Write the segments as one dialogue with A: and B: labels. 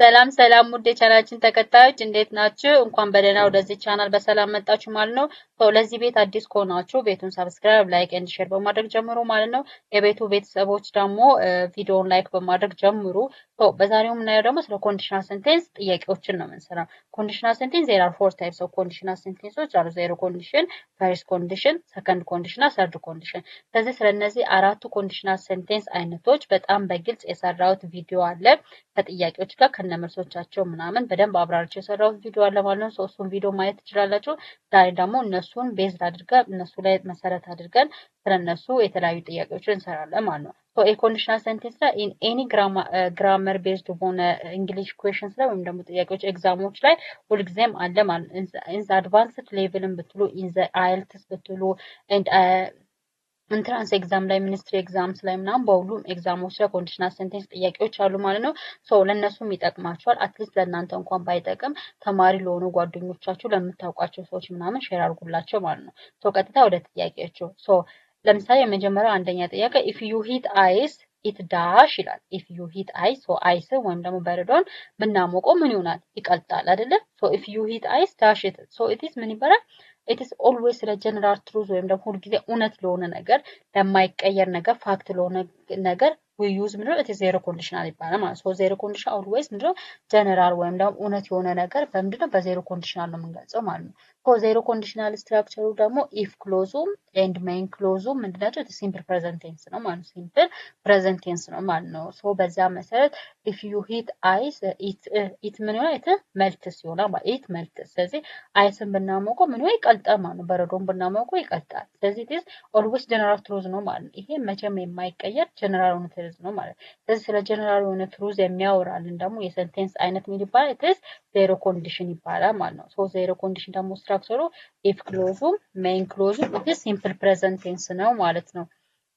A: ሰላም ሰላም ውድ የቻናላችን ተከታዮች እንዴት ናችሁ? እንኳን በደህና ወደዚህ ቻናል በሰላም መጣችሁ ማለት ነው። ለዚህ ቤት አዲስ ከሆናችሁ ቤቱን ሰብስክራይብ፣ ላይክ ኤንድ ሼር በማድረግ ጀምሩ ማለት ነው። የቤቱ ቤተሰቦች ደግሞ ቪዲዮውን ላይክ በማድረግ ጀምሩ። በዛሬው የምናየው ደግሞ ስለ ኮንዲሽናል ሴንቴንስ ጥያቄዎችን ነው የምንሰራው። ኮንዲሽናል ሴንቴንስ there are four types of conditional sentences are zero condition, first condition, second condition, third condition። ስለዚህ ስለነዚህ አራቱ ኮንዲሽናል ሴንቴንስ አይነቶች በጣም በግልጽ የሰራሁት ቪዲዮ አለ ከጥያቄዎች ጋር ከነመልሶቻቸው ምናምን በደንብ አብራርቼ የሰራሁት ቪዲዮ አለ ማለት ነው። እሱን ቪዲዮ ማየት ትችላላችሁ። ዛሬ ደግሞ እነሱን ቤዝድ አድርገን እነሱ ላይ መሰረት አድርገን ስለነሱ የተለያዩ ጥያቄዎችን እንሰራለን ማለት ነው። የኮንዲሽናል ሴንቴንስ ላይ ኢን ኤኒ ግራመር ቤዝድ በሆነ እንግሊሽ ኩዌሽንስ ላይ ወይም ደግሞ ጥያቄዎች ኤግዛሞች ላይ ሁልጊዜም አለ ማለት ነው። ኢን አድቫንስድ ሌቭልን ብትሉ ኢን አይልትስ ብትሉ ኢንትራንስ ኤግዛም ላይ ሚኒስትሪ ኤግዛምስ ላይ ምናምን በሁሉም ኤግዛሞች ላይ ኮንዲሽናል ሴንቴንስ ጥያቄዎች አሉ ማለት ነው። ለእነሱም ይጠቅማቸዋል። አትሊስት ለእናንተ እንኳን ባይጠቅም ተማሪ ለሆኑ ጓደኞቻችሁ ለምታውቋቸው ሰዎች ምናምን ሼር አድርጉላቸው ማለት ነው። ቀጥታ ወደ ጥያቄያቸው ለምሳሌ የመጀመሪያው አንደኛ ጥያቄ ኢፍ ዩ ሂት አይስ ኢት ዳሽ ይላል። ኢፍ ዩ ሂት አይስ አይስ ወይም ደግሞ በረዶን ብናሞቀው ምን ይሆናል? ይቀልጣል አይደለ? ኢፍ ዩ ሂት አይስ ዳሽ ኢት ኢት ምን ይባላል? it is always ስለ ጀነራል ትሩዝ ወይም ደግሞ ሁልጊዜ እውነት ለሆነ ነገር ለማይቀየር ነገር ፋክት ለሆነ ነገር we use ምንድነው it is zero conditional ይባላል ማለት ነው። zero conditional always ምንድነው ጀነራል ወይም ደግሞ እውነት የሆነ ነገር በምንድነው በዜሮ ኮንዲሽናል ነው የምንገልጸው ማለት ነው። ዜሮ ኮንዲሽናል ስትራክቸሩ ደግሞ if ክሎዙም and main ክሎዙም ምንድናቸው? it is simple present tense ነው ማለት ነው። simple present tense ነው ማለት ነው። በዛ መሰረት if you heat ice it ምን ይሆናል? it melts ይሆናል ማለት it melts። ስለዚህ አይስን ብናሞቀው ምን ይሆናል? ይቀልጣል ማለት ነው። በረዶን ብናሞቀው ይቀልጣል። ስለዚህ it is always general truth ነው ማለት ነው። ይሄ መቼም የማይቀየር ጀነራል እውነት ነው ማለት ነው። ስለዚህ ስለ ጀነራል የሆነ ትሩዝ የሚያወራልን ደግሞ የሴንቴንስ አይነት ምን ይባላል? it is zero condition ይባላል ማለት ነው። ዜሮ ኮንዲሽን ደግሞ ስትራክቸሩ if ክሎዙም ሜይን ክሎዙም it is simple present tense ነው ማለት ነው።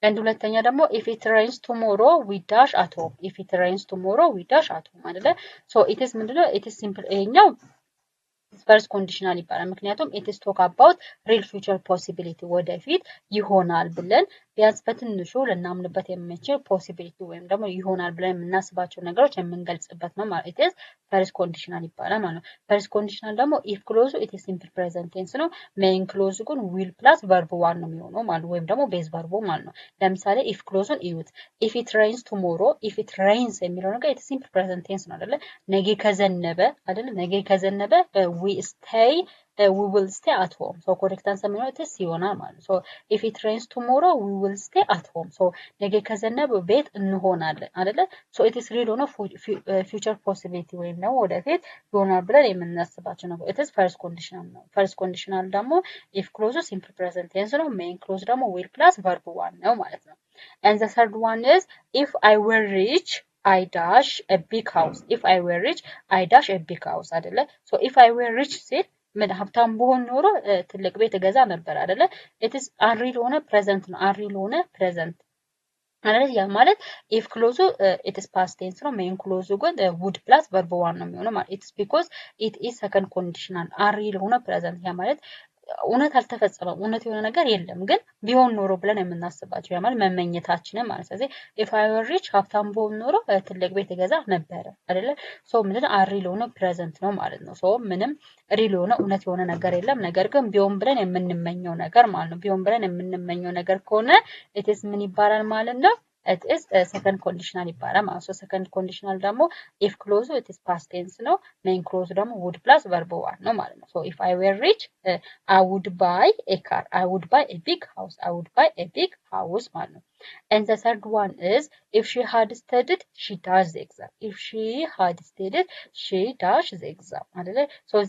A: አንድ ሁለተኛ ደግሞ if it rains tomorrow we dash at home if it rains tomorrow we dash at home አይደለ? it is ምንድነው? it is simple ይሄኛው ፈርስት ኮንዲሽናል ይባላል። ምክንያቱም it is talk about real future possibility ወደፊት ይሆናል ብለን ቢያንስ በትንሹ ልናምንበት የምንችል ፖሲቢሊቲ ወይም ደግሞ ይሆናል ብለን የምናስባቸው ነገሮች የምንገልጽበት ነው ማለት it is ፈርስት ኮንዲሽናል ይባላል ማለት ነው። ፈርስት ኮንዲሽናል ደግሞ if ክሎዙ it is simple present tense ነው። ሜይን ክሎዙ ግን will plus verb one ነው የሚሆነው ማለት ወይም ደግሞ ቤዝ ቨርቡ ማለት ነው። ለምሳሌ if ክሎዙን እዩት if it rains tomorrow if it rains የሚለው ነገር it is simple present tense ነው አይደለ? ነገ ከዘነበ አይደለ? ነገ ከዘነበ we will stay at home correct answer የሚሆነው it is ይሆናል ማለት ነው። if it rains tomorrow we will stay at home ነገ ከዘነበ ቤት እንሆናለን አይደለ? it is real ሆኖ future possibility ወይም ደግሞ ወደፊት ይሆናል ብለን የምናስባቸው ነው። it is first conditional ነው። first conditional ደግሞ if clause simple present tense ነው። main clause ደግሞ will plus verb one ነው ማለት ነው። and the third one is if I were rich I dash a big house if I were rich I dash a big house አይደለ? if I were rich ሲል ምን ሀብታም ብሆን ኖሮ ትልቅ ቤት እገዛ ነበር አይደለ? it is unreal ሆነ present ነው። unreal ሆነ present ማለት ያ ማለት if ክሎዙ it is past tense ነው። main ክሎዙ ግን would plus verb one ነው የሚሆነው ማለት it is because it is second conditional unreal ሆነ present ያ ማለት እውነት አልተፈጸመም። እውነት የሆነ ነገር የለም ግን ቢሆን ኖሮ ብለን የምናስባቸው ያ ማለት መመኘታችንን ማለት ስለዚህ if I were rich ሀብታም ብሆን ኖሮ ትልቅ ቤት እገዛ ነበረ አይደለ? ምንድን unreal ሆነ present ነው ማለት ነው። ምንም real ሆነ እውነት የሆነ ነገር የለም ነገር ግን ቢሆን ብለን የምንመኘው ነገር ማለት ነው። ቢሆን ብለን የምንመኘው ነገር ከሆነ it is ምን ይባላል ማለት ነው? it is second conditional ይባላል ማለት ነው። second conditional ደግሞ if ክሎዙ it is past tense ነው። main ክሎዙ ደግሞ would plus verb one ነው ማለት ነው። if I were rich I would buy a car I would buy a big house I would buy a big house ማለት ነው። and the third one is if she had studied she does the exam if she had studied she does the exam አይደለ?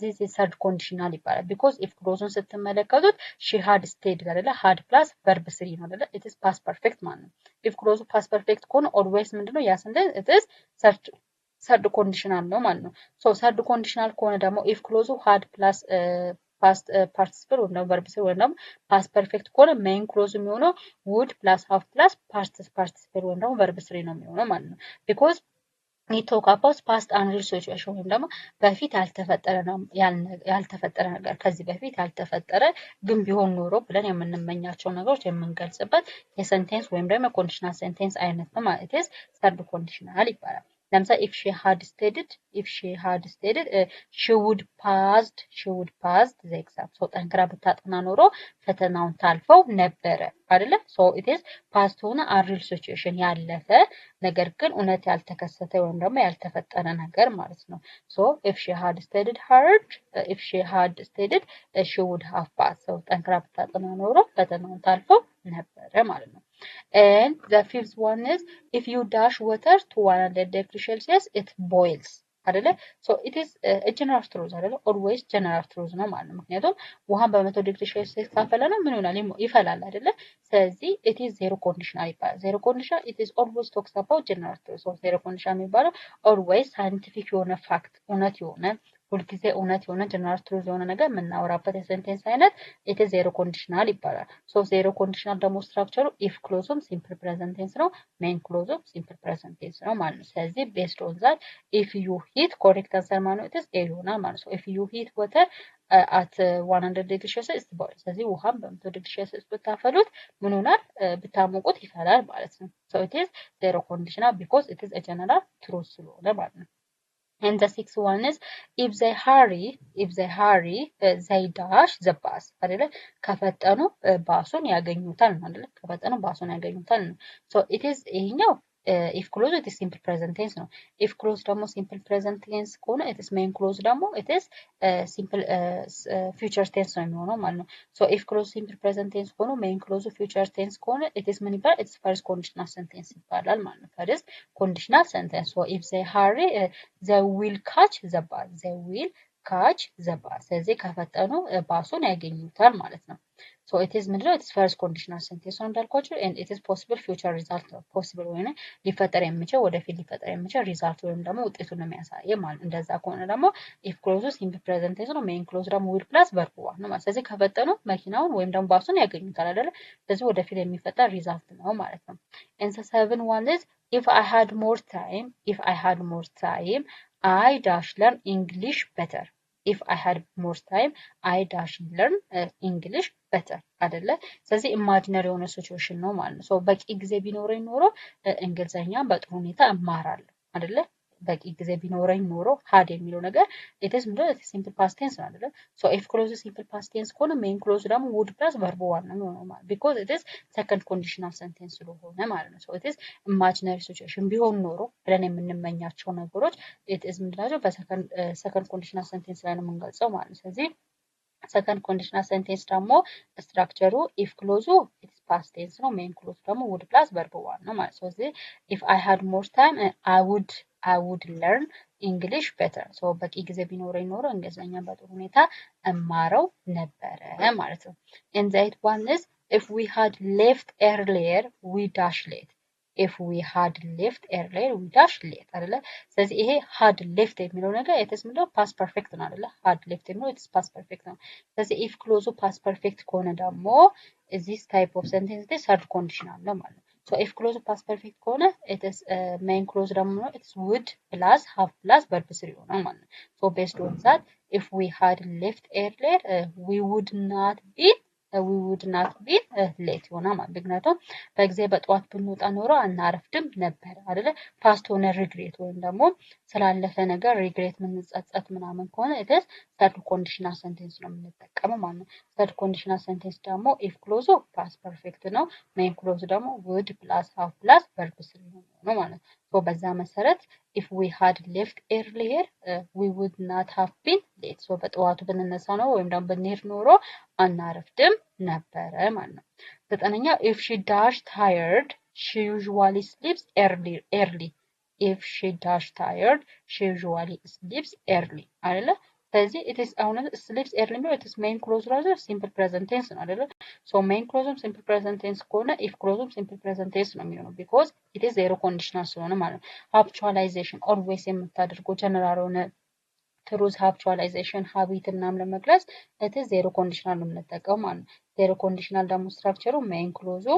A: this is third conditional ይባላል because if ክሎዙን ስትመለከቱት she had studied አይደለ? had plus verb 3 ነው አይደለ? it is past perfect ማለት ነው። if ክሎዙ past perfect ከሆነ always ምንድነው ያ sentence it is third conditional ነው ማለት ነው። third conditional ከሆነ ደግሞ if ክሎዙ had plus past participle ወይም ደግሞ verb ወይም ደግሞ past perfect ከሆነ main clause የሚሆነው would plus have plus past participle ወይም ደግሞ verb 3 ነው የሚሆነው ማለት ነው። because we talk about past unreal situation ወይም ደግሞ በፊት ያልተፈጠረ ነገር ከዚህ በፊት ያልተፈጠረ ግን ቢሆን ኖሮ ብለን የምንመኛቸው ነገሮች የምንገልጽበት የሴንቴንስ ወይም ደግሞ ኮንዲሽናል ሴንቴንስ አይነት ነው ማለት ነው። third conditional ይባላል። ለምሳሌ if she had studied she would passed the exam so ጠንክራ ብታጠና ኖሮ ፈተናውን ታልፈው ነበረ አይደለ so it is past ሆነ unreal situation ያለፈ ነገር ግን እውነት ያልተከሰተ ወይም ደግሞ ያልተፈጠረ ነገር ማለት ነው so if she had studied hard she would have passed so ጠንክራ ብታጠና ኖሮ ፈተናውን ታልፈው ነበረ ማለት ነው and the fifth one is if you dash water to 100 degrees Celsius it boils አይደለ so it is a general truth አይደለ always general truth ነው ማለት ነው ምክንያቱም ውሃን በ100 ዲግሪ ሴልሲየስ ካፈለነው ምን ይሆናል ይፈላል አይደለ ስለዚህ it is zero conditional ይባላል zero conditional it is always talks about general truth so zero conditional የሚባለው always scientific የሆነ fact እውነት የሆነ ሁልጊዜ እውነት የሆነ ጀነራል ትሩዝ የሆነ ነገር የምናወራበት የሴንቴንስ አይነት it is zero conditional ይባላል so zero conditional ደግሞ ስትራክቸሩ if clauseም simple present tense ነው main clauseም simple present tense ነው ማለት ነው ስለዚህ based on that if you hit correct answer ማለት ነው it is a ይሆናል ማለት ነው so if you hit water at 100 degrees Celsius it's boil ስለዚህ ውሃን በ100 degrees Celsius ብታፈሉት ምን ሆናል ብታሞቁት ይፈላል ማለት ነው so it is zero conditional because it is a general truth ስለሆነ ማለት ነው And the sixth one is if they hurry they dash the bus አይደለ ከፈጠኑ ባሱን ያገኙታል አይደለ ከፈጠኑ ባሱን ያገኙታል so it is ይሄኛው if clause it is simple present tense ነው if clause ደግሞ simple present tense ከሆነ it is main clause ደግሞ it is simple future tense ነው የሚሆነው ማለት ነው so if clause simple present tense ከሆነ main clause future tense ከሆነ it is ምን ይባላል it's first conditional sentence ይባላል ማለት ነው first conditional sentence so if they hurry they will catch the bus ስለዚህ ከፈጠኑ ባሱን ያገኙታል ማለት ነው so it is ምንድነው it's first conditional sentence ነው እንዳልኳችሁ and it is possible future result ነው possible ወይ ሊፈጠር የሚችል ወደፊት ሊፈጠር የሚችል result ወይም ደግሞ ውጤቱን ነው የሚያሳየው ማለት እንደዛ ከሆነ ደግሞ if clause simple present tense ነው main clause ደግሞ will plus verb one ነው ማለት ስለዚህ ከፈጠኑ መኪናውን ወይም ደግሞ ባሱን ያገኙታል አይደለ ስለዚህ ወደፊት የሚፈጠር result ነው ማለት ነው and the seventh one is if I had more time I dash learn English better if I had more time I dash learn English better አይደለ ስለዚህ ኢማጂነሪ የሆነ ሲቹዌሽን ነው ማለት ነው ሶ በቂ ጊዜ ቢኖረኝ ኖሮ እንግሊዘኛን በጥሩ ሁኔታ እማራለሁ አይደለ በቂ ጊዜ ቢኖረኝ ኖሮ had የሚለው ነገር it is ምንድነው it is simple past tense ነው አይደለ so if clause simple past tense ከሆነ main clause ደግሞ would plus verb one ነው የሚሆነው ማለት because it is second conditional sentence ስለሆነ ማለት ነው so it is imaginary situation ቢሆን ኖሮ ብለን የምንመኛቸው ነገሮች it is ምንድነው በሰከንድ conditional sentence ላይ ነው የምንገልጸው ማለት ነው ስለዚህ second conditional sentence ደግሞ ስትራክቸሩ if clause it is past tense ነው main clause ደግሞ would plus verb one ነው ማለት ስለዚህ if I had more time I would learn English better so በቂ ጊዜ ቢኖረኝ ኖሮ እንግሊዘኛን በጥሩ ሁኔታ እማረው ነበረ ማለት ነው and the eighth one is if we had left earlier we dash late if we had left earlier we dash late አይደለ ስለዚህ ይሄ had left የሚለው ነገር it is ምንድነው past perfect ነው አይደለ had left የሚለው it is past perfect ነው ስለዚህ if clause past perfect ከሆነ ደግሞ this type of sentence third conditional ነው ማለት ነው so if clause past perfect ከሆነ it is main clause ደግሞ it is would plus have plus verb 3 ይሆናል ማለት ነው so based on that if we had left earlier we would not be late ይሆናል ማለት ምክንያቱም በጊዜ በጠዋት ብንወጣ ኖሮ አናረፍድም ነበር አይደለ ፓስት ሆነ ሪግሬት ወይም ደግሞ ስላለፈ ነገር ሪግሬት ምንጸጸት ምናምን ከሆነ it is third conditional sentence ነው የምንጠቀመው ማለት ነው third conditional sentence ደግሞ if clause past perfect ነው main clause ደግሞ would plus have plus verb 3 ነው ማለት ነው so በዛ መሰረት if we had left earlier we would not have been late so በጠዋቱ ብንነሳ ነው ወይም ደግሞ ብንሄድ ኖሮ አናረፍድም ነበረ ማለት ነው ዘጠነኛ if she dash tired she usually sleeps early if she dash tired she usually sleeps early አይደለ ስለዚህ it is አሁን sleeps early ነው it is main clause rather simple present tense ነው አይደለ so main clause simple present tense ከሆነ if clause simple present tense ነው የሚሆነው because it is zero conditional ስለሆነ ማለት ነው habitualization always የምታደርገው general ሆነ truth habitualization habit እናም ለመግለጽ it is zero conditional ነው የምንጠቀመው ማለት ነው zero conditional ደግሞ ስትራክቸሩ main clause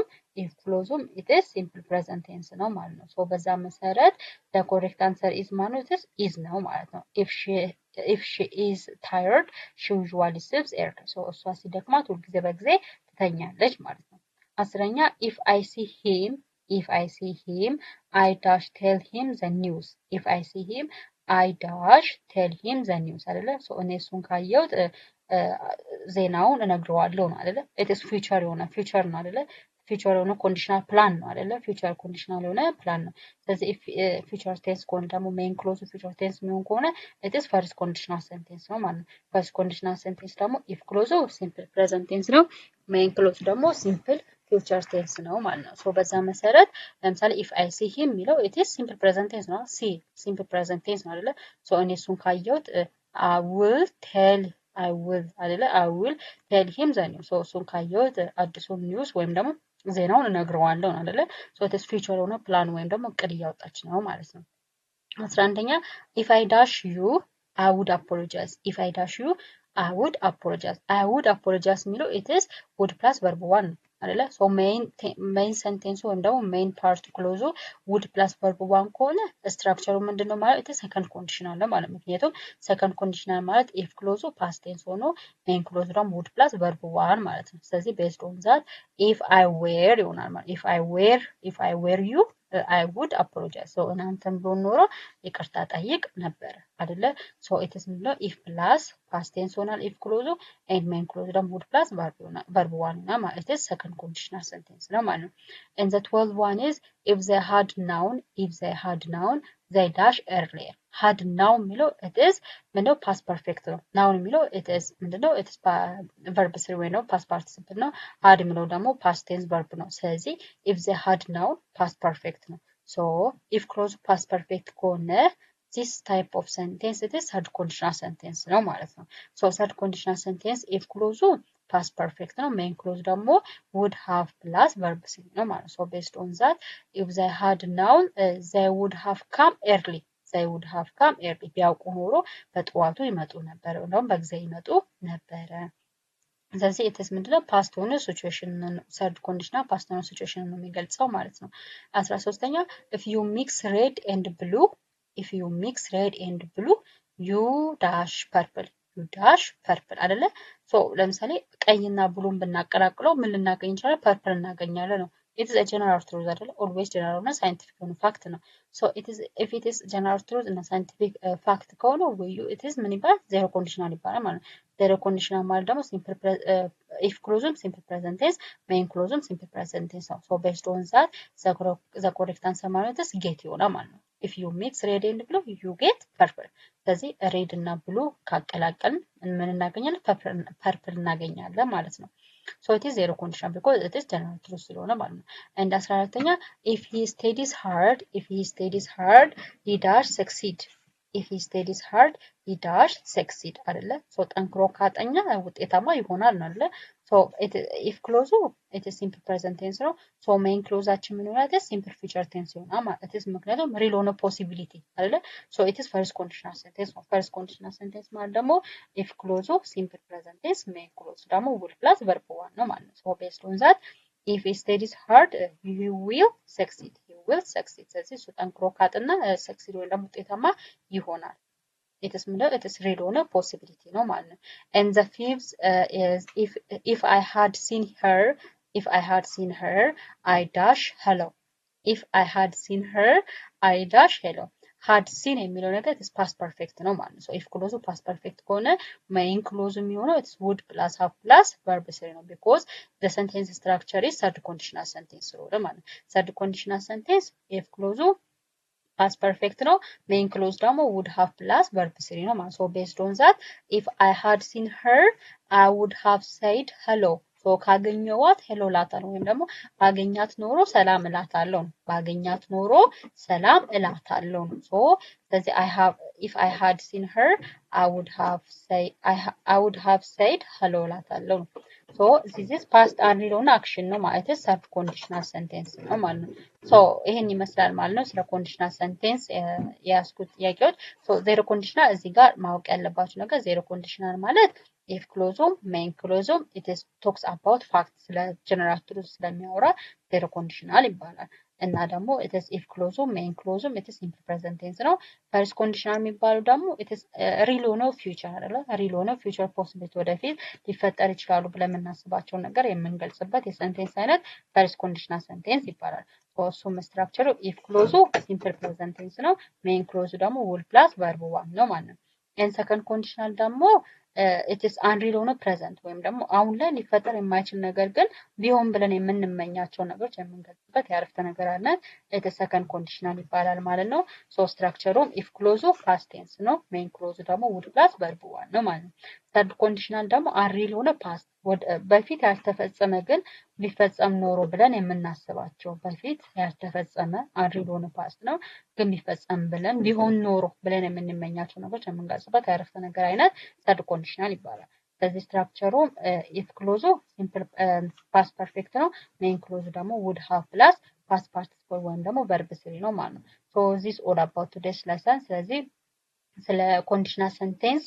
A: if clause it is simple present tense ነው ማለት ነው so በዛ መሰረት the correct answer is ማለት is ነው ማለት ነው if she is tired she usually sleeps early so እሷ ሲደክማት ሁልጊዜ በጊዜ ትተኛለች ማለት ነው አስረኛ if I see him if I see him I dash tell him the news if I see him I dash tell him the news አይደለ ሶ እኔ እሱን ካየሁት ዜናውን እነግረዋለሁ ነው አይደለ it is future የሆነ future ነው አይደለ future የሆነ conditional plan ነው አይደለ future conditional የሆነ plan ነው ስለዚህ if future tense ከሆነ ደግሞ main clause future tense የሚሆን ከሆነ it is first conditional sentence ነው ማለት ነው first conditional sentence ደግሞ if clause simple present tense ነው main clause ደግሞ simple future tense ነው ማለት ነው ሶ በዛ መሰረት ለምሳሌ if I see him የሚለው it is simple present tense ነው see simple present tense ነው አይደለ ሶ እኔ እሱን ካየሁት I will tell አይደለ I will tell him the news ሶ እሱን ካየሁት አዲሱን ኒውስ ወይም ደግሞ ዜናውን እነግረዋለሁ አይደለ ሶ it is future የሆነ ፕላን ወይም ደግሞ እቅድ እያወጣች ነው ማለት ነው 11ኛ if I dash you I would apologize if I dash you I would apologize የሚለው it is would plus verb 1 አይደለ ሶ main sentence ወይም ደግሞ main part clause would plus verb 1 ከሆነ ስትራክቸሩ ምንድነው ማለት it is second conditional ነው ማለት ምክንያቱም second conditional ማለት if clause past tense ሆኖ main clause ደግሞ would plus verb 1 ማለት ነው ስለዚህ based on that if I were ይሆናል ማለት if I were you I would apologize so እናንተም ቢሆን ኖሮ ይቅርታ ጠይቅ ነበር አይደለ so it is if plus past tense ሆናል if clause and main clause ደግሞ would plus verb 1 እና ማለት it is second conditional sentence ነው ማለት ነው and the 12th one is if they had known they dash earlier had known የሚለው it is ምንድነው past perfect ነው known የሚለው it is ምንድነው it is verb 3 ወይ ነው past participle ነው had የሚለው ደግሞ past tense verb ነው ስለዚህ if they had known past perfect ነው so if clause past perfect ከሆነ this type of sentence it is third conditional sentence ነው ማለት ነው so third conditional sentence if clause past perfect ነው main clause ደግሞ would have plus verb 3 ነው ማለት so based on that if they had known they would have come early ቢያውቁ ኖሮ በጠዋቱ ይመጡ ነበር እንደውም በጊዜ ይመጡ ነበረ ስለዚህ it is ምንድነው past ሆነ situation third conditional past ሆነ situation ነው የሚገልጸው ማለት ነው 13ኛ if you mix red and blue you dash purple አይደለ ሶ ለምሳሌ ቀይና ብሉን ብናቀላቅለው ምን ልናገኝ እንችላለን ፐርፕል እናገኛለን ነው it is a general truth አይደለ always general እና scientific ነው fact ነው so if it is general truth እና scientific fact ከሆነ it is ምን ይባላል zero conditional ይባላል ማለት ነው zero conditional ማለት ደግሞ simple if clause simple present tense main clause simple present tense ነው so based on that the correct answer ማለት is get ይሆናል ማለት ነው if you mix red and blue you get purple ስለዚህ red እና blue ካቀላቀልን ምን እናገኛለን purple እናገኛለን ማለት ነው so it is zero conditional because it is general truth ስለሆነ ማለት ነው and 14ኛ if he studies hard he dash succeed አይደለ so ጠንክሮ ካጠኛ ውጤታማ ይሆናል ነው አይደለ so if clause it is simple present tense ነው so main clauseአችን ምን ይሆናል simple future tense ይሆናል ማለት ነው ምክንያቱም real ሆነ possibility አይደለ so it is first conditional sentence ነው first conditional sentence ማለት ደግሞ if clause simple present tense main clause ደግሞ would plus verb 1 ነው ማለት ነው so based on that if he studies hard he will succeed ስለዚህ እሱ ጠንክሮ ካጠና succeed ወይ ደግሞ ውጤታማ ይሆናል it is real ሆነ possibility ነው ማለት ነው and the fifth is if I had seen her I dash hello had seen የሚለው ነገር is past perfect ነው ማለት ነው so if clause past perfect ከሆነ main clause የሚሆነው it's would plus have plus verb 3 ነው because the sentence structure is third conditional sentence ስለሆነ ማለት ነው third conditional sentence if clause past perfect ነው main clause ደግሞ would have plus verb 3 ነው ማለት so based on that if I had seen her I would have said hello so ካገኘዋት ሄሎ ላታለሁ ወይም ደግሞ ባገኛት ኖሮ ሰላም እላታለሁ so ስለዚህ if I had seen her I would have said hello ላታለሁ so this is past አንሪሎና አክሽን ነው ማለት third conditional sentence ነው ማለት ነው so ይሄን ይመስላል ማለት ነው ስለ conditional sentence ያስኩት ጥያቄዎች so zero conditional እዚህ ጋር ማወቅ ያለባችሁ ነገር zero conditional ማለት if clause main clause it is talks about fact ስለ general truth ስለሚያወራ zero conditional ይባላል እና ደግሞ ኢትስ ኢፍ ክሎዙም ሜን ክሎዙም ኢትስ ሲምፕል ፕሬዘንት ቴንስ ነው። ፈርስት ኮንዲሽናል የሚባሉ ደግሞ ኢትስ ሪል ሆነው ፊውቸር አይደለ ሪል ሆነው ፊውቸር ፖሲቢሊቲ ወደፊት ሊፈጠር ይችላሉ ብለን የምናስባቸውን ነገር የምንገልጽበት የሰንቴንስ አይነት ፈርስት ኮንዲሽናል ሰንቴንስ ይባላል። እሱም ስትራክቸሩ ኢፍ ክሎዙ ሲምፕል ፕሬዘንት ቴንስ ነው። ሜን ክሎዙ ደግሞ ውል ፕላስ ቨርብ ዋን ነው ማለት ነው። ኤንድ ሰከንድ ኮንዲሽናል ደግሞ ኢትስ አንሪል ሆነ ፕሬዘንት ወይም ደግሞ አሁን ላይ ሊፈጠር የማይችል ነገር ግን ቢሆን ብለን የምንመኛቸው ነገሮች የምንገልጽበት የአረፍተ ነገር አለ። ኢትስ ሰከንድ ኮንዲሽናል ይባላል ማለት ነው። ሶ ስትራክቸሩም ኢፍ ክሎዙ ፓስት ቴንስ ነው። ሜን ክሎዙ ደግሞ ውድ ፕላስ ቨርብ ዋን ነው ማለት ነው። ሰርድ ኮንዲሽናል ደግሞ አንሪል ሆነ ፓስት በፊት ያልተፈጸመ ግን ቢፈጸም ኖሮ ብለን የምናስባቸው በፊት ያልተፈጸመ አንሪል ሆነ ፓስት ነው ግን ቢፈጸም ብለን ቢሆን ኖሮ ብለን የምንመኛቸው ነገሮች የምንገልጽበት የአረፍተ ነገር አይነት ሰርድ ኮንዲሽናል ይባላል። ስለዚህ ስትራክቸሩ ኢፍ ክሎዙ ሲምፕል ፓስት ፐርፌክት ነው። ሜን ክሎዙ ደግሞ ውድ ሃቭ ፕላስ ፓስት ፓርቲሲፕል ወይም ደግሞ ቨርብ ስሪ ነው ማለት ነው። ሶ ዚስ ኦል አባውት ቱዴይስ ሌሰን። ስለዚህ ስለ ኮንዲሽናል ሰንቴንስ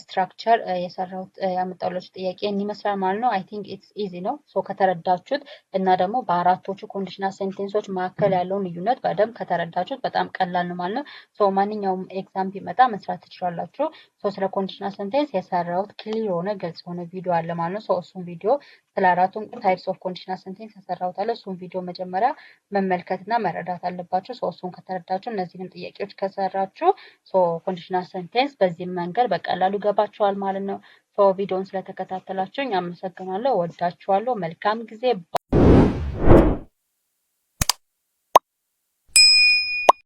A: ስትራክቸር የሰራሁት ያመጣሁላችሁ ጥያቄ ይመስላል ማለት ነው። አይ ቲንክ ኢትስ ኢዚ ነው። ሶ ከተረዳችሁት እና ደግሞ በአራቶቹ ኮንዲሽናል ሴንቴንሶች መካከል ያለውን ልዩነት በደንብ ከተረዳችሁት በጣም ቀላል ነው ማለት ነው። ሶ ማንኛውም ኤግዛም ቢመጣ መስራት ትችላላችሁ። ሶ ስለ ኮንዲሽናል ሴንቴንስ የሰራሁት ክሊር የሆነ ግልጽ የሆነ ቪዲዮ አለ ማለት ነው። ሶ እሱን ቪዲዮ ስለ አራቱም ታይፕስ ኦፍ ኮንዲሽናል ሴንቴንስ የሰራሁት አለ። እሱን ቪዲዮ መጀመሪያ መመልከትና መረዳት አለባችሁ። ሶ እሱን ከተረዳችሁ እነዚህንም ጥያቄዎች ከሰራችሁ ሶ ኮንዲሽናል ሰንቴንስ በዚህ መንገድ በቀላሉ ይገባችኋል ማለት ነው። ሶ ቪዲዮውን ስለተከታተላችሁኝ አመሰግናለሁ። ወዳችኋለሁ። መልካም ጊዜ።